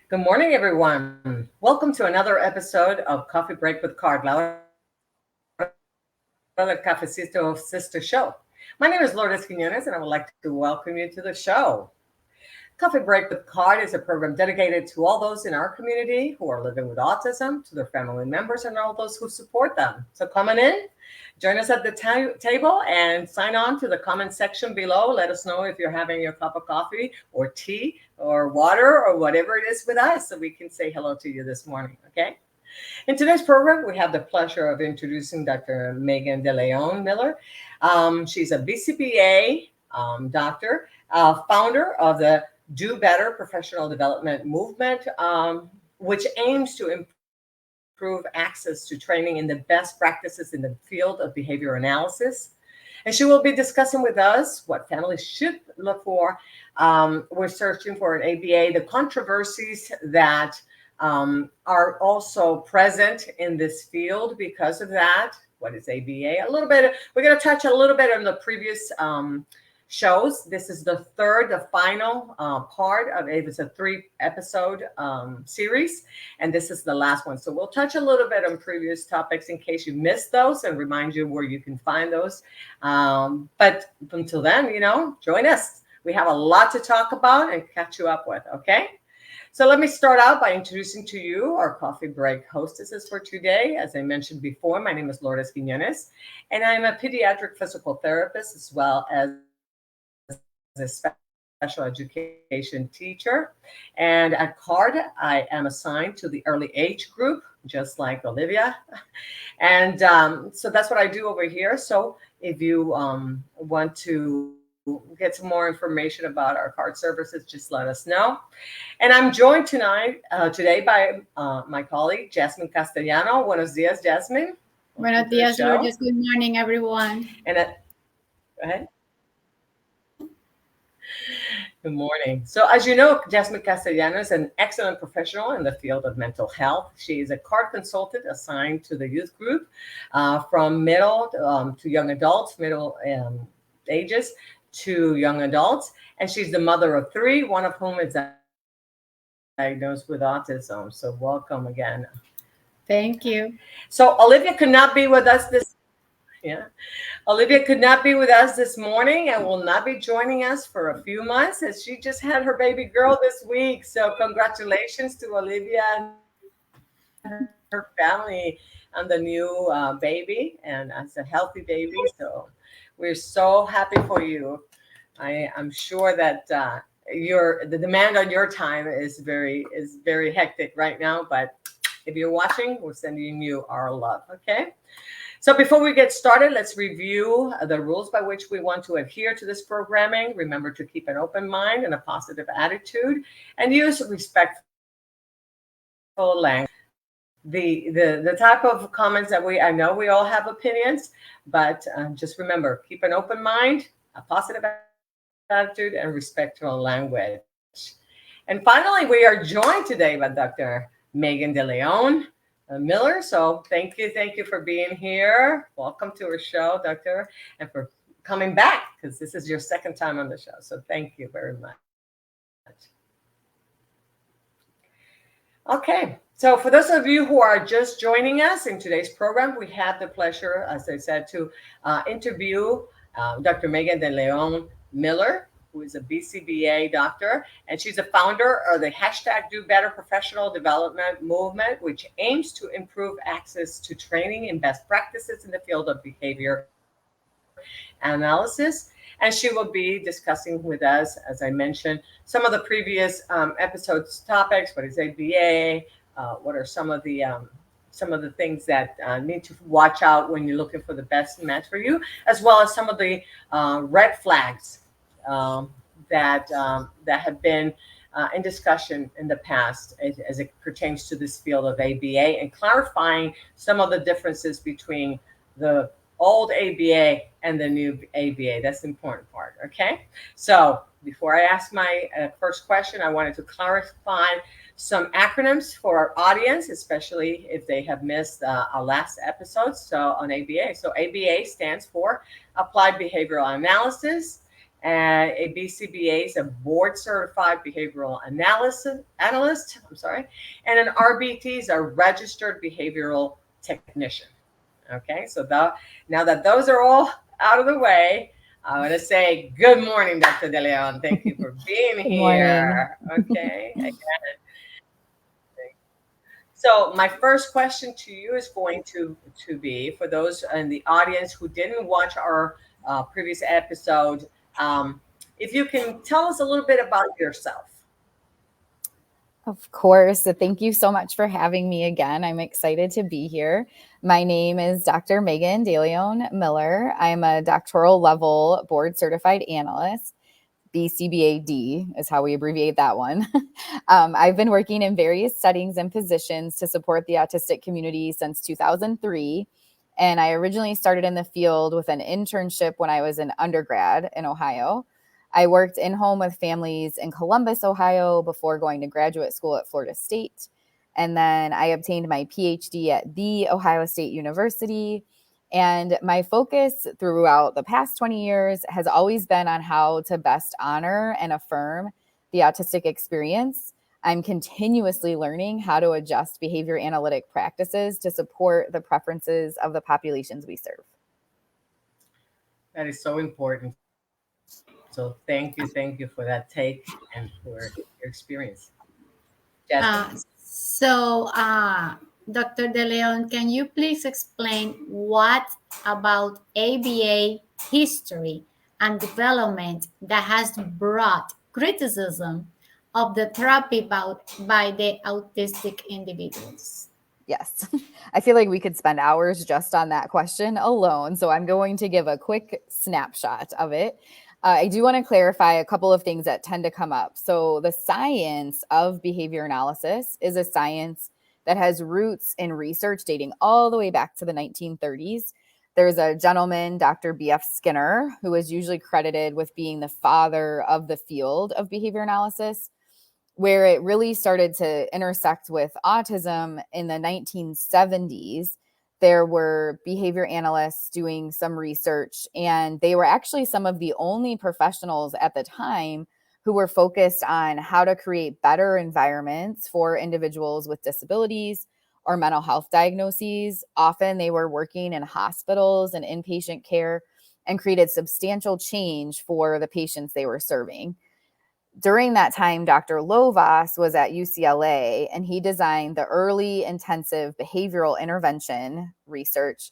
Good morning, everyone. Welcome to another episode of Coffee Break with Card, La Hora del Cafecito Sister Show. My name is Lourdes Quinones, and I would like to welcome you to the show. Coffee Break with Card is a program dedicated to all those in our community who are living with autism, to their family members, and all those who support them. So come on in, join us at the table, and sign on to the comment section below. Let us know if you're having your cup of coffee or tea or water or whatever it is with us, so we can say hello to you this morning, okay? In today's program, we have the pleasure of introducing Dr. Megan DeLeon Miller. She's a BCBA doctor, founder of the Do Better professional development movement, which aims to improve access to training in the best practices in the field of behavior analysis. And she will be discussing with us what families should look for. We're searching for an ABA, the controversies that are also present in this field because of that. What is ABA? A little bit, we're going to touch a little bit on the previous shows. This is the third, the final part of it. It's a 3-episode series, and this is the last one. So we'll touch a little bit on previous topics in case you missed those and remind you where you can find those. But until then, join us. We have a lot to talk about and catch you up with, okay? So let me start out by introducing to you our coffee break hostesses for today. As I mentioned before, my name is Lourdes Quinones, and I'm a pediatric physical therapist as well as a special education teacher. And at CARD, I am assigned to the early age group, just like Olivia. And so that's what I do over here. So if you want to get some more information about our CARD services, just let us know. And I'm joined today by my colleague, Jasmine Castellano. Buenos dias, Jasmine. Buenos dias, Lourdes. Good morning, everyone. And go ahead. Good morning. So as you know, Jasmine Castellano is an excellent professional in the field of mental health. She is a CARD consultant assigned to the youth group from middle to young adults, middle ages to young adults. And she's the mother of 3, one of whom is diagnosed with autism. So welcome again. Thank you. So Olivia could not be with us Olivia could not be with us this morning and will not be joining us for a few months, as she just had her baby girl this week. So congratulations to Olivia and her family on the new baby, and as a healthy baby. So we're so happy for you. I'm sure that the demand on your time is very hectic right now, but if you're watching, we're sending you our love, okay? So before we get started, let's review the rules by which we want to adhere to this programming. Remember to keep an open mind and a positive attitude, and use respectful language. The type of comments that I know we all have opinions, but just remember, keep an open mind, a positive attitude, and respectful language. And finally, we are joined today by Dr. Megan DeLeon Miller. So thank you for being here. Welcome to our show, Doctor, and for coming back, because this is your second time on the show. So thank you very much. Okay, so for those of you who are just joining us in today's program, we have the pleasure, as I said, to interview Dr. Megan DeLeon Miller, who is a BCBA doctor, and she's a founder of the #Do Better professional development movement, which aims to improve access to training and best practices in the field of behavior analysis. And she will be discussing with us, as I mentioned, some of the previous episodes topics. What is ABA? What are some of the things that need to watch out when you're looking for the best match for you, as well as some of the red flags that have been in discussion in the past as it pertains to this field of ABA, and clarifying some of the differences between the old ABA and the new ABA. That's the important part, okay? So before I ask my first question, I wanted to clarify some acronyms for our audience, especially if they have missed our last episode. So on ABA. So ABA stands for Applied Behavioral Analysis. A BCBA is a board certified behavioral analyst. I'm sorry. And an RBT is a registered behavioral technician. Okay, so now that those are all out of the way, I want to say good morning, Dr. DeLeon. Thank you for being Good morning. here. Okay. So my first question to you is going to be for those in the audience who didn't watch our previous episode. If you can tell us a little bit about yourself. Of course. So thank you so much for having me again. I'm excited to be here. My name is Dr. Megan DeLeon Miller. I'm a doctoral level board certified analyst. BCBA-D is how we abbreviate that one. I've been working in various settings and positions to support the autistic community since 2003. And I originally started in the field with an internship when I was an undergrad in Ohio. I worked in-home with families in Columbus, Ohio, before going to graduate school at Florida State. And then I obtained my PhD at The Ohio State University. And my focus throughout the past 20 years has always been on how to best honor and affirm the autistic experience. I'm continuously learning how to adjust behavior analytic practices to support the preferences of the populations we serve. That is so important. So thank you for that take and for your experience. Dr. DeLeon, can you please explain what about ABA history and development that has brought criticism of the therapy by the autistic individuals? Yes, I feel like we could spend hours just on that question alone. So I'm going to give a quick snapshot of it. I do want to clarify a couple of things that tend to come up. So the science of behavior analysis is a science that has roots in research dating all the way back to the 1930s. There's a gentleman, Dr. B.F. Skinner, who is usually credited with being the father of the field of behavior analysis, where it really started to intersect with autism in the 1970s. There were behavior analysts doing some research, and they were actually some of the only professionals at the time who were focused on how to create better environments for individuals with disabilities or mental health diagnoses. Often they were working in hospitals and inpatient care and created substantial change for the patients they were serving. During that time, Dr. Lovas was at UCLA, and he designed the Early Intensive Behavioral Intervention Research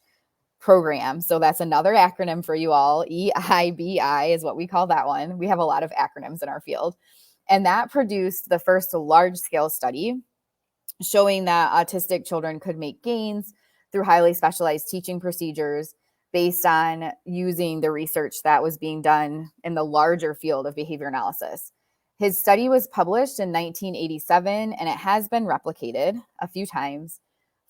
Program. So that's another acronym for you all. EIBI is what we call that one. We have a lot of acronyms in our field. And that produced the first large-scale study showing that autistic children could make gains through highly specialized teaching procedures based on using the research that was being done in the larger field of behavior analysis. His study was published in 1987, and it has been replicated a few times.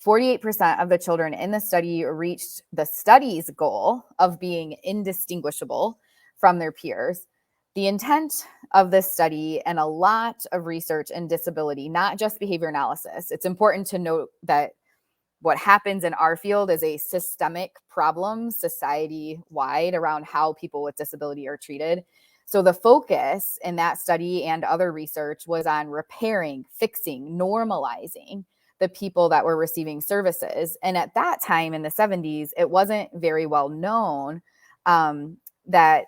48% of the children in the study reached the study's goal of being indistinguishable from their peers. The intent of this study and a lot of research in disability, not just behavior analysis. It's important to note that what happens in our field is a systemic problem society-wide around how people with disability are treated. So the focus in that study and other research was on repairing, fixing, normalizing the people that were receiving services. And at that time in the 70s, it wasn't very well known that,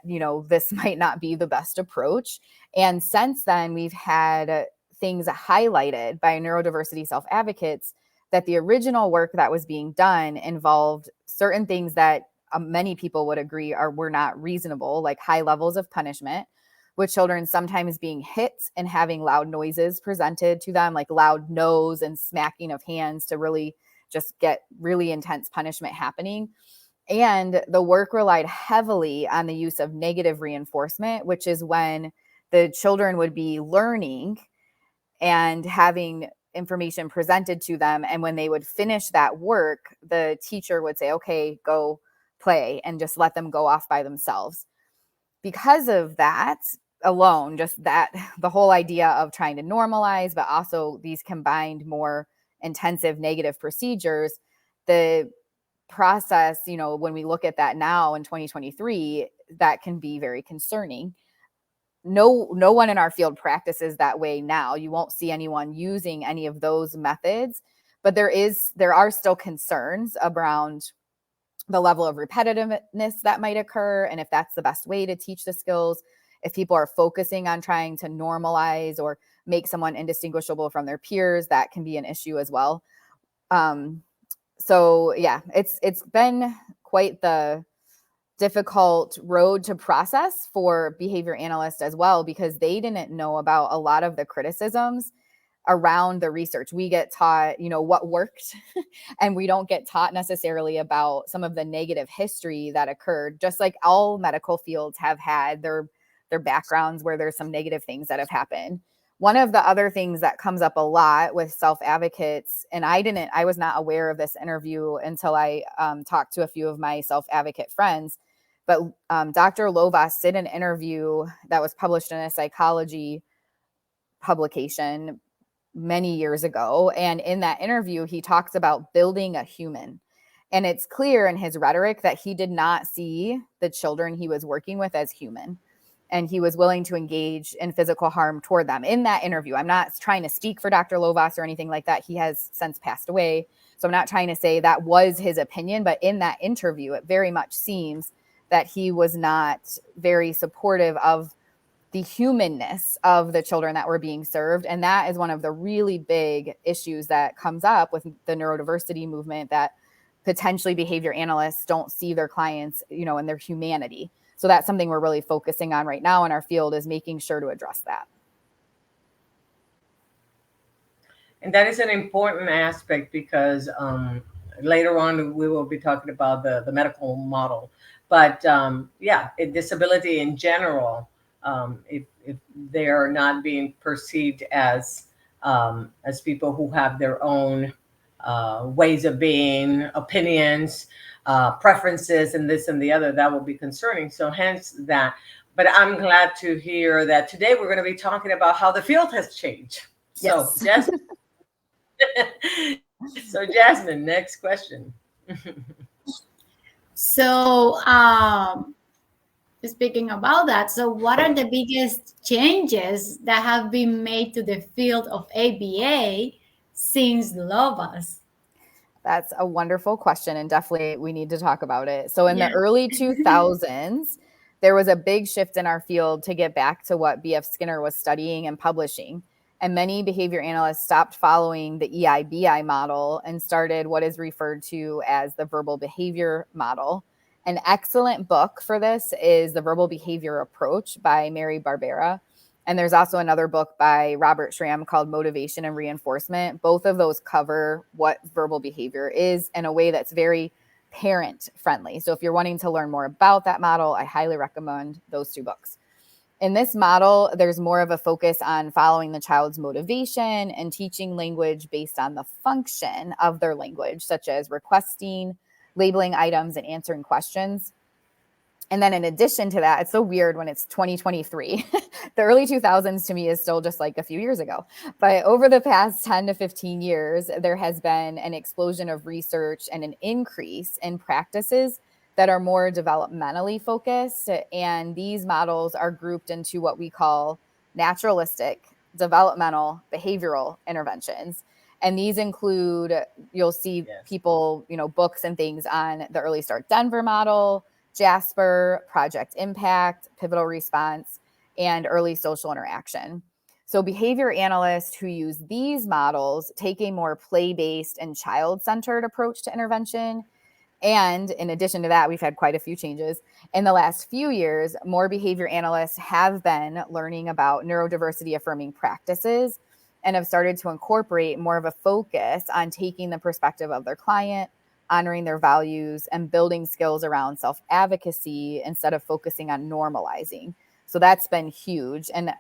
this might not be the best approach. And since then, we've had things highlighted by neurodiversity self-advocates that the original work that was being done involved certain things that many people would agree were not reasonable, like high levels of punishment, with children sometimes being hit and having loud noises presented to them, like loud no's and smacking of hands to really just get really intense punishment happening. And the work relied heavily on the use of negative reinforcement, which is when the children would be learning and having information presented to them. And when they would finish that work, the teacher would say, okay, go play, and just let them go off by themselves. Because of that alone, just that, the whole idea of trying to normalize, but also these combined more intensive negative procedures, the process, when we look at that now in 2023, that can be very concerning. No one in our field practices that way now. You won't see anyone using any of those methods, but there are still concerns around the level of repetitiveness that might occur, and if that's the best way to teach the skills. If people are focusing on trying to normalize or make someone indistinguishable from their peers, that can be an issue as well. So yeah, it's been quite the difficult road to process for behavior analysts as well, because they didn't know about a lot of the criticisms around the research. We get taught, what worked, and we don't get taught necessarily about some of the negative history that occurred, just like all medical fields have had their backgrounds where there's some negative things that have happened. One of the other things that comes up a lot with self-advocates, and I was not aware of this interview until I talked to a few of my self-advocate friends, but Dr. Lovas did an interview that was published in a psychology publication many years ago. And in that interview, he talks about building a human. And it's clear in his rhetoric that he did not see the children he was working with as human. And he was willing to engage in physical harm toward them in that interview. I'm not trying to speak for Dr. Lovas or anything like that. He has since passed away. So I'm not trying to say that was his opinion, but in that interview, it very much seems that he was not very supportive of the humanness of the children that were being served. And that is one of the really big issues that comes up with the neurodiversity movement, that potentially behavior analysts don't see their clients, in their humanity. So that's something we're really focusing on right now in our field, is making sure to address that. And that is an important aspect, because later on we will be talking about the medical model. But disability in general, if they are not being perceived as people who have their own ways of being, opinions, preferences, and this and the other, that will be concerning. So hence that. But I'm glad to hear that today we're going to be talking about how the field has changed. Yes. So Jasmine, Jasmine, next question. So, speaking about that, so what are the biggest changes that have been made to the field of ABA since Lovas? That's a wonderful question, and definitely we need to talk about it. So in the early 2000s, there was a big shift in our field to get back to what B.F. Skinner was studying and publishing. And many behavior analysts stopped following the EIBI model and started what is referred to as the verbal behavior model. An excellent book for this is The Verbal Behavior Approach by Mary Barbera. And there's also another book by Robert Schramm called Motivation and Reinforcement. Both of those cover what verbal behavior is in a way that's very parent friendly. So if you're wanting to learn more about that model, I highly recommend those two books. In this model, there's more of a focus on following the child's motivation and teaching language based on the function of their language, such as requesting, labeling items, and answering questions. And then in addition to that, it's so weird when it's 2023. The early 2000s to me is still just like a few years ago. But over the past 10 to 15 years, there has been an explosion of research and an increase in practices that are more developmentally focused. And these models are grouped into what we call naturalistic, developmental, behavioral interventions. And these include, you'll see people, books and things on the Early Start Denver model, Jasper, Project Impact, Pivotal Response, and Early Social Interaction. So behavior analysts who use these models take a more play-based and child-centered approach to intervention. And in addition to that, we've had quite a few changes. In the last few years, more behavior analysts have been learning about neurodiversity affirming practices and have started to incorporate more of a focus on taking the perspective of their client, honoring their values, and building skills around self-advocacy instead of focusing on normalizing. So that's been huge. And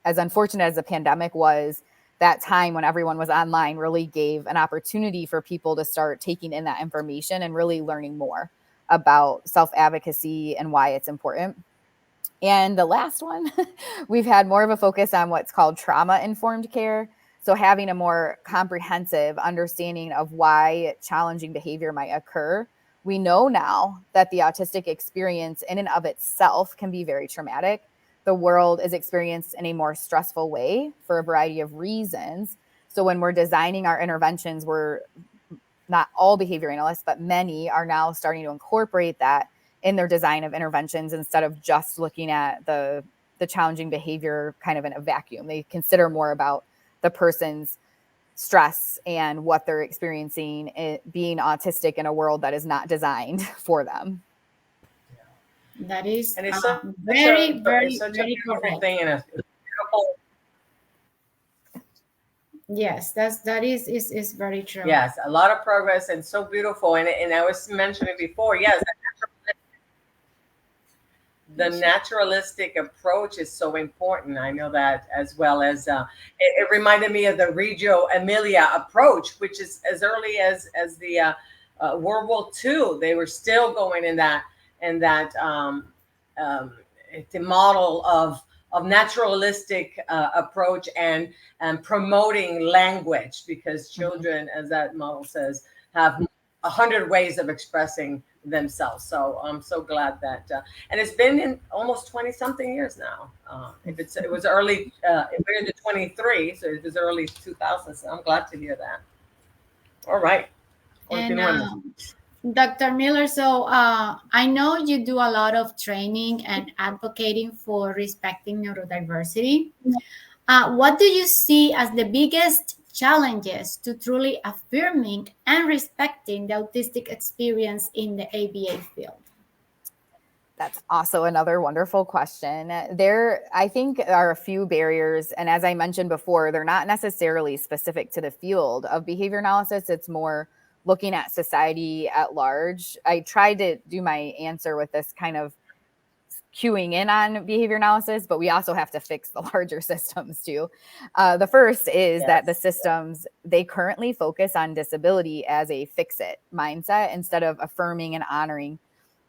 as unfortunate as the pandemic was, that time when everyone was online really gave an opportunity for people to start taking in that information and really learning more about self-advocacy and why it's important. And the last one, we've had more of a focus on what's called trauma-informed care. So having a more comprehensive understanding of why challenging behavior might occur, We know now that the autistic experience in and of itself can be very traumatic. The world is experienced in a more stressful way for a variety of reasons. So when we're designing our interventions, we're not all behavior analysts, but many are now starting to incorporate that in their design of interventions instead of just looking at the challenging behavior kind of in a vacuum. They consider more about the person's stress and what they're experiencing being autistic in a world that is not designed for them. That is And it's very, very, it's such a very beautiful correct. thing, and a beautiful. Yes, that is very true. Yes, a lot of progress and so beautiful. And I was mentioning before, yes, the naturalistic approach is so important. I know that, as well as it reminded me of the Reggio Emilia approach, which is as early as the World War II. They were still going in that the model of naturalistic approach and promoting language, because children, as that model says, have 100 ways of expressing themselves. So I'm so glad that, and it's been in almost 20 something years now. It was early, we're in the 23, so it was early 2000s. So I'm glad to hear that. All right. And Dr. Miller, so I know you do a lot of training and advocating for respecting neurodiversity. What do you see as the biggest challenges to truly affirming and respecting the autistic experience in the ABA field? That's also another wonderful question. There, I think, are a few barriers. And as I mentioned before, they're not necessarily specific to the field of behavior analysis. It's more looking at society at large. I tried to do my answer with this kind of cueing in on behavior analysis, but we also have to fix the larger systems too. The first is that the systems, they currently focus on disability as a fix-it mindset instead of affirming and honoring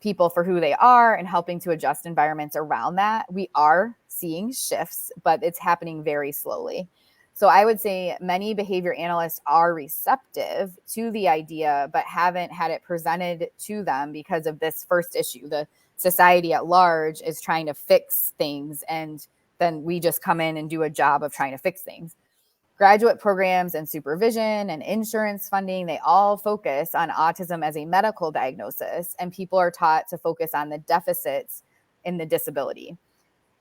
people for who they are and helping to adjust environments around that. We are seeing shifts, but it's happening very slowly. So I would say many behavior analysts are receptive to the idea, but haven't had it presented to them because of this first issue. The society at large is trying to fix things, and then we just come in and do a job of trying to fix things. Graduate programs and supervision and insurance funding, they all focus on autism as a medical diagnosis, and people are taught to focus on the deficits in the disability.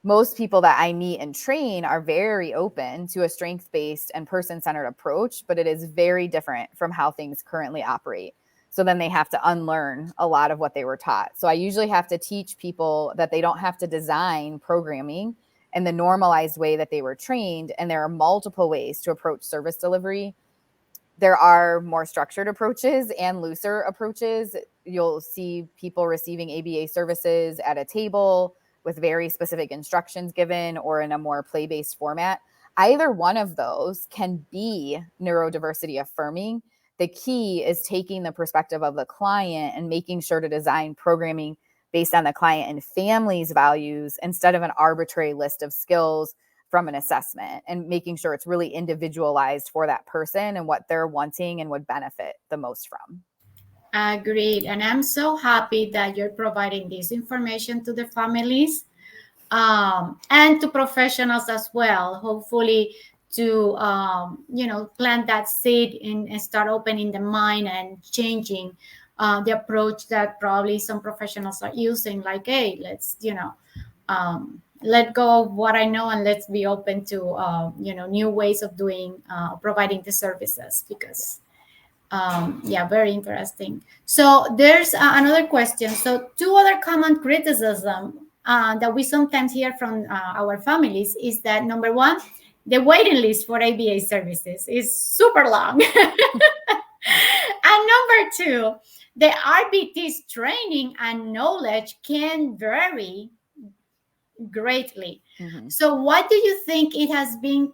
Most people that I meet and train are very open to a strength-based and person-centered approach, but it is very different from how things currently operate. So then they have to unlearn a lot of what they were taught. So I usually have to teach people that they don't have to design programming in the normalized way that they were trained. And there are multiple ways to approach service delivery. There are more structured approaches and looser approaches. You'll see people receiving ABA services at a table with very specific instructions given, or in a more play-based format. Either one of those can be neurodiversity affirming. The key is taking the perspective of the client and making sure to design programming based on the client and family's values instead of an arbitrary list of skills from an assessment, and making sure it's really individualized for that person and what they're wanting and would benefit the most from. Agreed. And I'm so happy that you're providing this information to the families and to professionals as well, hopefully to, plant that seed and start opening the mind and changing the approach that probably some professionals are using, like, hey, let's, let go of what I know and let's be open to, new ways of doing, providing the services, because very interesting. So there's another question. So two other common criticism that we sometimes hear from our families is that, number one, the waiting list for ABA services is super long. And number two, the RBT's training and knowledge can vary greatly. Mm-hmm. So why do you think it has been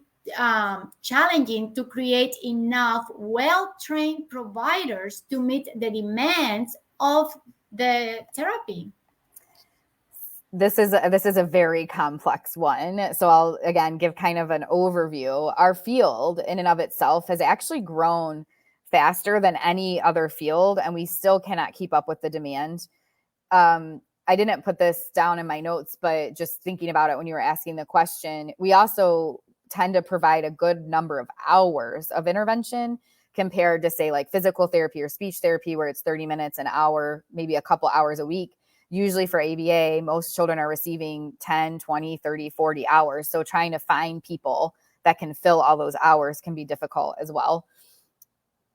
challenging to create enough well-trained providers to meet the demands of the therapy? This is a very complex one. So I'll again give kind of an overview. Our field in and of itself has actually grown faster than any other field, and we still cannot keep up with the demand. I didn't put this down in my notes, but just thinking about it when you were asking the question, we also tend to provide a good number of hours of intervention compared to, say, like physical therapy or speech therapy, where it's 30 minutes, an hour, maybe a couple hours a week. Usually for ABA, most children are receiving 10, 20, 30, 40 hours. So trying to find people that can fill all those hours can be difficult as well.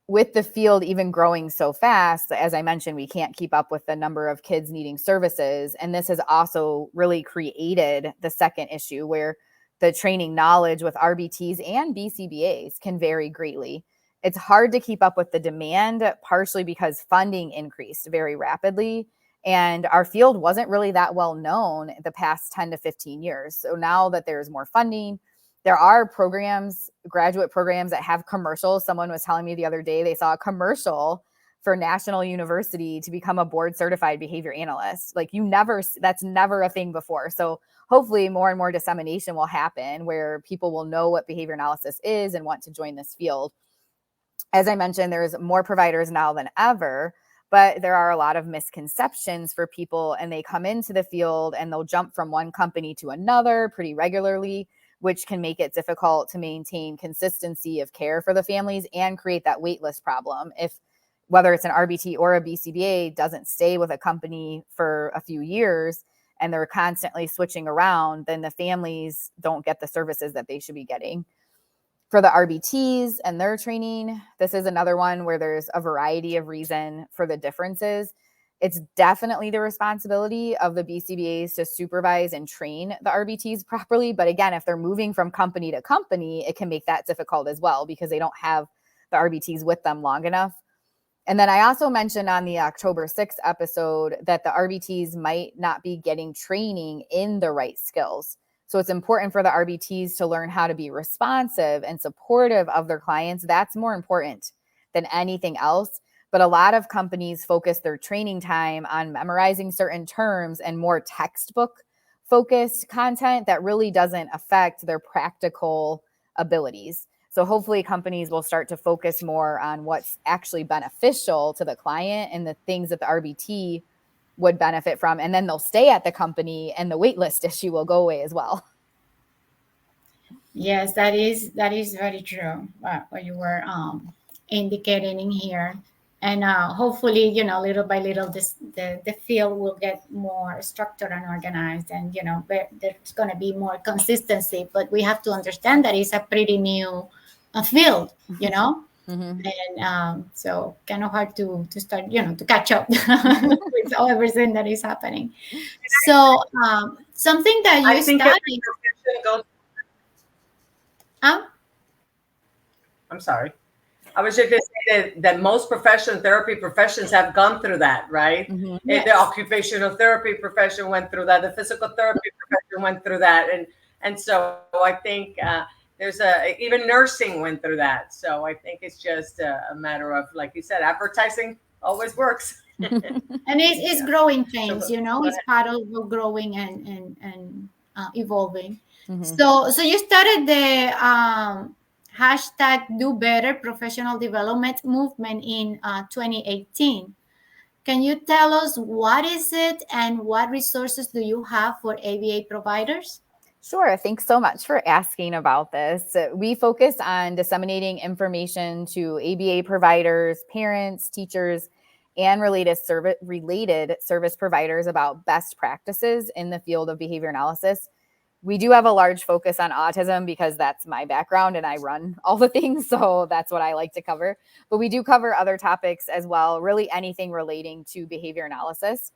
With the field even growing so fast, as I mentioned, we can't keep up with the number of kids needing services. And this has also really created the second issue, where the training knowledge with RBTs and BCBAs can vary greatly. It's hard to keep up with the demand, partially because funding increased very rapidly. And our field wasn't really that well known the past 10 to 15 years. So now that there's more funding, there are programs, graduate programs that have commercials. Someone was telling me the other day they saw a commercial for National University to become a board certified behavior analyst. Like that's never a thing before. So hopefully more and more dissemination will happen where people will know what behavior analysis is and want to join this field. As I mentioned, there's more providers now than ever, but there are a lot of misconceptions for people, and they come into the field and they'll jump from one company to another pretty regularly, which can make it difficult to maintain consistency of care for the families and create that wait list problem. If whether it's an RBT or a BCBA doesn't stay with a company for a few years and they're constantly switching around, then the families don't get the services that they should be getting. For the RBTs and their training, this is another one where there's a variety of reason for the differences. It's definitely the responsibility of the BCBAs to supervise and train the RBTs properly. But again, if they're moving from company to company, it can make that difficult as well because they don't have the RBTs with them long enough. And then I also mentioned on the October 6th episode that the RBTs might not be getting training in the right skills. So it's important for the RBTs to learn how to be responsive and supportive of their clients. That's more important than anything else. But a lot of companies focus their training time on memorizing certain terms and more textbook focused content that really doesn't affect their practical abilities. So hopefully companies will start to focus more on what's actually beneficial to the client and the things that the RBT would benefit from. And then they'll stay at the company and the waitlist issue will go away as well. Yes, that is very true. What you were indicating in here. And hopefully, little by little, the field will get more structured and organized, and there's going to be more consistency. But we have to understand that it's a pretty new field, Mm-hmm. and so kind of hard to start, to catch up with everything that is happening. So something that you studied. I'm sorry. I was just going to say that most therapy professions have gone through that, right? Mm-hmm. Yes. The occupational therapy profession went through that. The physical therapy profession went through that. And so I think even nursing went through that. So I think it's just a matter of, like you said, advertising always works. And it's growing things, it's part of growing and evolving. Mm-hmm. So you started the #DoBetter professional development movement in 2018. Can you tell us what is it and what resources do you have for ABA providers? Sure. Thanks so much for asking about this. We focus on disseminating information to ABA providers, parents, teachers, and related service providers about best practices in the field of behavior analysis. We do have a large focus on autism because that's my background and I run all the things. So that's what I like to cover. But we do cover other topics as well, really anything relating to behavior analysis.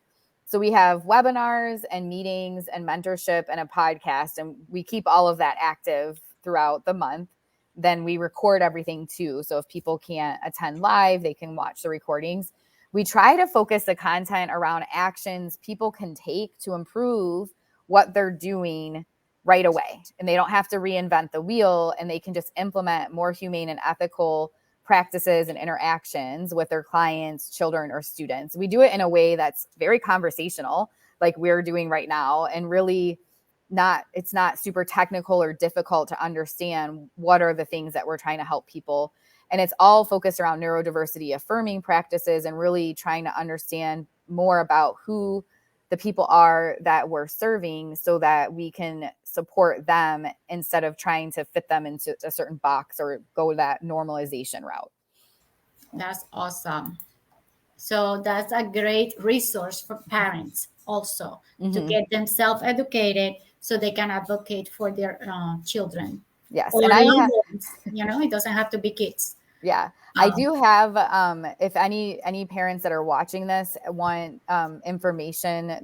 So we have webinars and meetings and mentorship and a podcast, and we keep all of that active throughout the month. Then we record everything too. So if people can't attend live, they can watch the recordings. We try to focus the content around actions people can take to improve what they're doing right away. And they don't have to reinvent the wheel, and they can just implement more humane and ethical practices and interactions with their clients, children, or students. We do it in a way that's very conversational, like we're doing right now, and really it's not super technical or difficult to understand what are the things that we're trying to help people. And it's all focused around neurodiversity affirming practices and really trying to understand more about who the people are that we're serving so that we can support them instead of trying to fit them into a certain box or go that normalization route. That's awesome. So that's a great resource for parents also to get them self-educated so they can advocate for their children. Yes. Or And loved ones, it doesn't have to be kids. Yeah, I do have, if any parents that are watching this want information,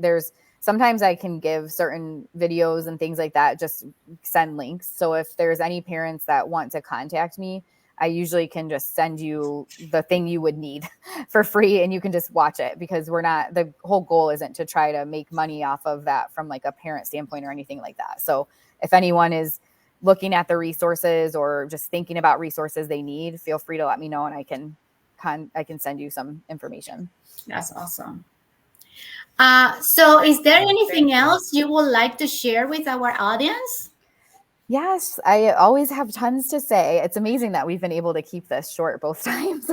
sometimes I can give certain videos and things like that, just send links. So if there's any parents that want to contact me, I usually can just send you the thing you would need for free and you can just watch it, because the whole goal isn't to try to make money off of that from like a parent standpoint or anything like that. So if anyone is looking at the resources or just thinking about resources they need, feel free to let me know and I can send you some information. That's awesome. So is there anything else you would like to share with our audience? Yes, I always have tons to say. It's amazing that we've been able to keep this short both times.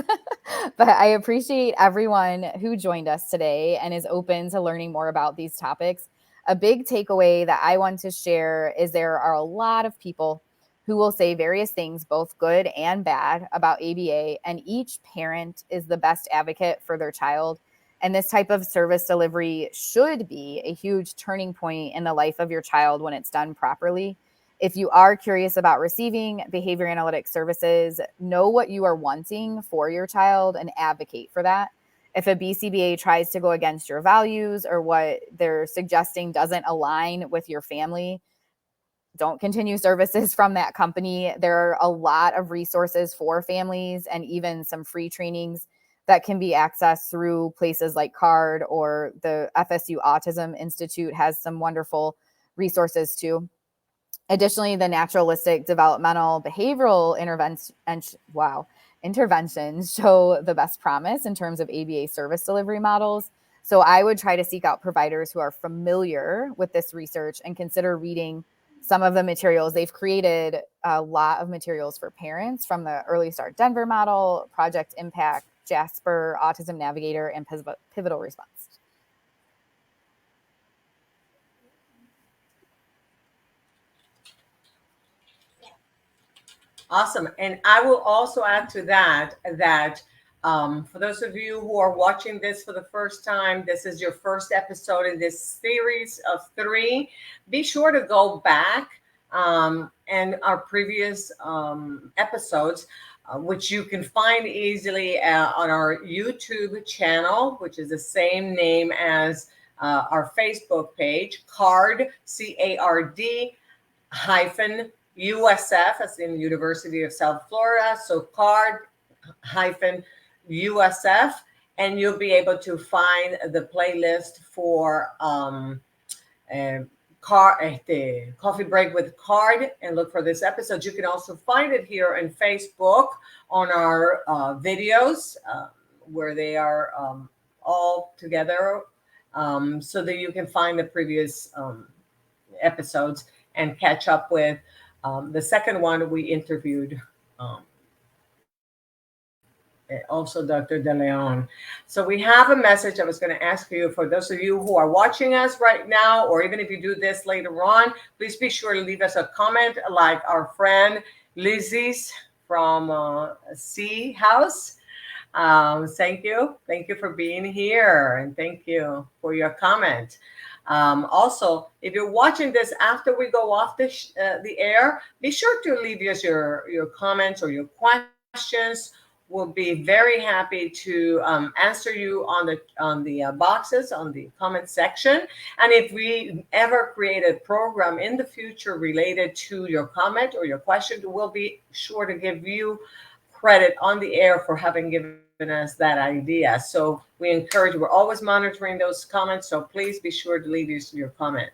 But I appreciate everyone who joined us today and is open to learning more about these topics. A big takeaway that I want to share is there are a lot of people who will say various things, both good and bad, about ABA, and each parent is the best advocate for their child. And this type of service delivery should be a huge turning point in the life of your child when it's done properly. If you are curious about receiving behavior analytics services, know what you are wanting for your child and advocate for that. If a BCBA tries to go against your values or what they're suggesting doesn't align with your family, don't continue services from that company. There are a lot of resources for families and even some free trainings that can be accessed through places like CARD, or the FSU Autism Institute has some wonderful resources too. Additionally, the naturalistic developmental behavioral interventions show the best promise in terms of ABA service delivery models. So I would try to seek out providers who are familiar with this research and consider reading some of the materials. They've created a lot of materials for parents, from the Early Start Denver model, Project Impact, Jasper, Autism Navigator, and Pivotal Response. Awesome. And I will also add to that, for those of you who are watching this for the first time, this is your first episode in this series of 3. Be sure to go back and our previous episodes, which you can find easily on our YouTube channel, which is the same name as our Facebook page, CARD, CARD hyphen USF, as in University of South Florida. So CARD hyphen USF, and you'll be able to find the playlist for Coffee Break with CARD, and look for this episode. You can also find it here on Facebook on our videos where they are all together, so that you can find the previous episodes and catch up with the second one. We interviewed also Dr. DeLeon. So we have a message I was going to ask you, for those of you who are watching us right now, or even if you do this later on, please be sure to leave us a comment like our friend Lizzie's from C House. Thank you. Thank you for being here, and thank you for your comment. Also, if you're watching this after we go off the air, be sure to leave us your comments or your questions. We'll be very happy to answer you on the boxes on the comment section. And if we ever create a program in the future related to your comment or your question, we'll be sure to give you credit on the air for having given us that idea. So we're always monitoring those comments, so please be sure to leave your comment.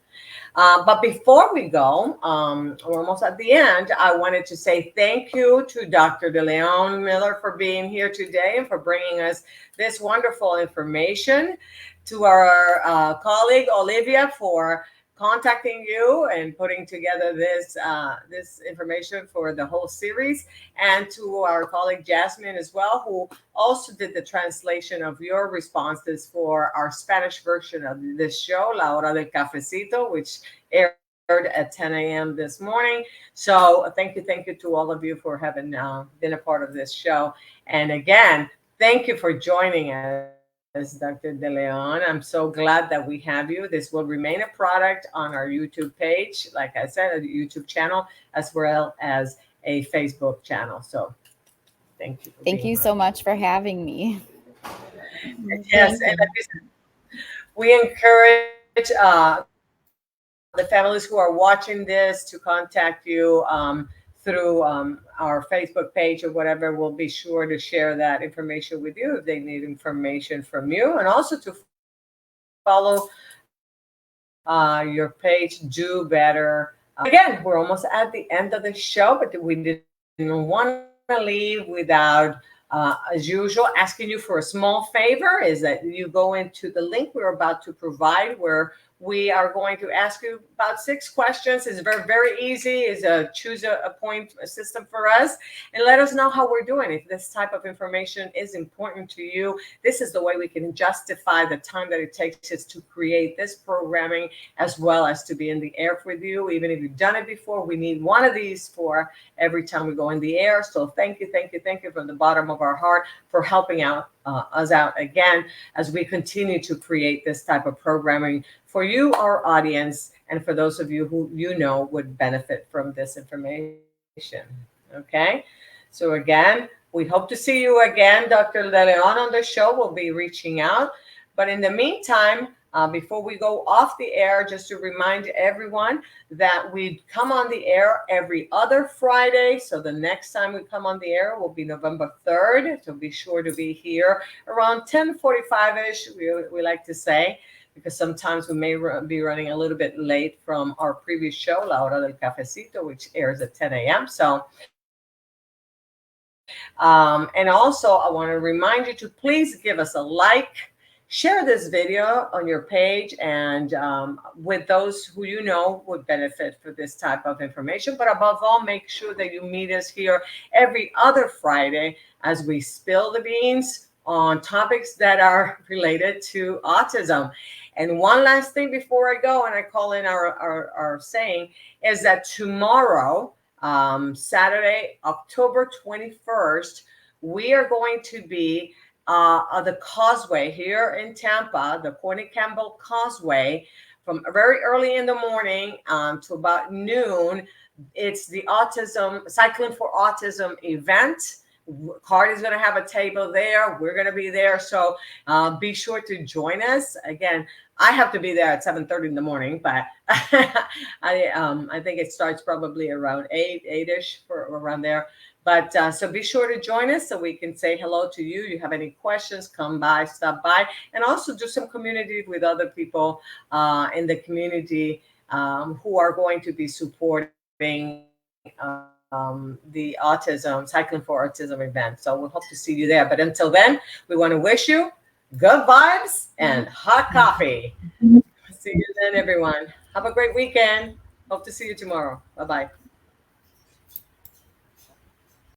But before we go, we're almost at the end, I wanted to say thank you to Dr. DeLeon Miller for being here today and for bringing us this wonderful information, to our colleague Olivia for contacting you and putting together this information for the whole series, and to our colleague Jasmine as well, who also did the translation of your responses for our Spanish version of this show, La Hora del Cafecito, which aired at 10 a.m. this morning. So thank you to all of you for having been a part of this show. And again, thank you for joining us, Dr. DeLeon. I'm so glad that we have you. This will remain a product on our YouTube page, like I said, a YouTube channel, as well as a Facebook channel. So thank you. Thank you so much for having me. Yes, and we encourage the families who are watching this to contact you through our Facebook page or whatever. We'll be sure to share that information with you if they need information from you, and also to follow your page, Do Better. Again, we're almost at the end of the show, but we didn't want to leave without, as usual, asking you for a small favor, is that you go into the link we're about to provide, where we are going to ask you about 6 questions. It's very, very easy. It's a choose a point system for us, and let us know how we're doing. If this type of information is important to you, this is the way we can justify the time that it takes us to create this programming, as well as to be in the air with you. Even if you've done it before, we need one of these for every time we go in the air. So thank you from the bottom of our heart for helping out us out again as we continue to create this type of programming for you, our audience, and for those of you who you know would benefit from this information. Okay, so again, we hope to see you again. Dr. DeLeon on the show will be reaching out, but in the meantime, before we go off the air, just to remind everyone that we come on the air every other Friday. So the next time we come on the air will be November 3rd. So be sure to be here around 10:45-ish, we like to say, because sometimes we may be running a little bit late from our previous show, La Hora del Cafecito, which airs at 10 a.m. So, and also I want to remind you to please give us a like, share this video on your page, and with those who you know would benefit for this type of information. But above all, make sure that you meet us here every other Friday as we spill the beans on topics that are related to autism. And one last thing before I go, and I call in our saying, is that tomorrow, Saturday, October 21st, we are going to be on the Causeway here in Tampa, the Courtney Campbell Causeway, from very early in the morning to about noon. It's the Cycling for Autism event. CARD is going to have a table there. We're going to be there. So be sure to join us. Again, I have to be there at 7:30 in the morning, but I think it starts probably around 8-ish, for around there. But so be sure to join us so we can say hello to you. You have any questions, come by, stop by, and also do some community with other people in the community who are going to be supporting the Cycling for Autism event. So we'll hope to see you there. But until then, we want to wish you good vibes and hot coffee. See you then, everyone. Have a great weekend. Hope to see you tomorrow. Bye-bye.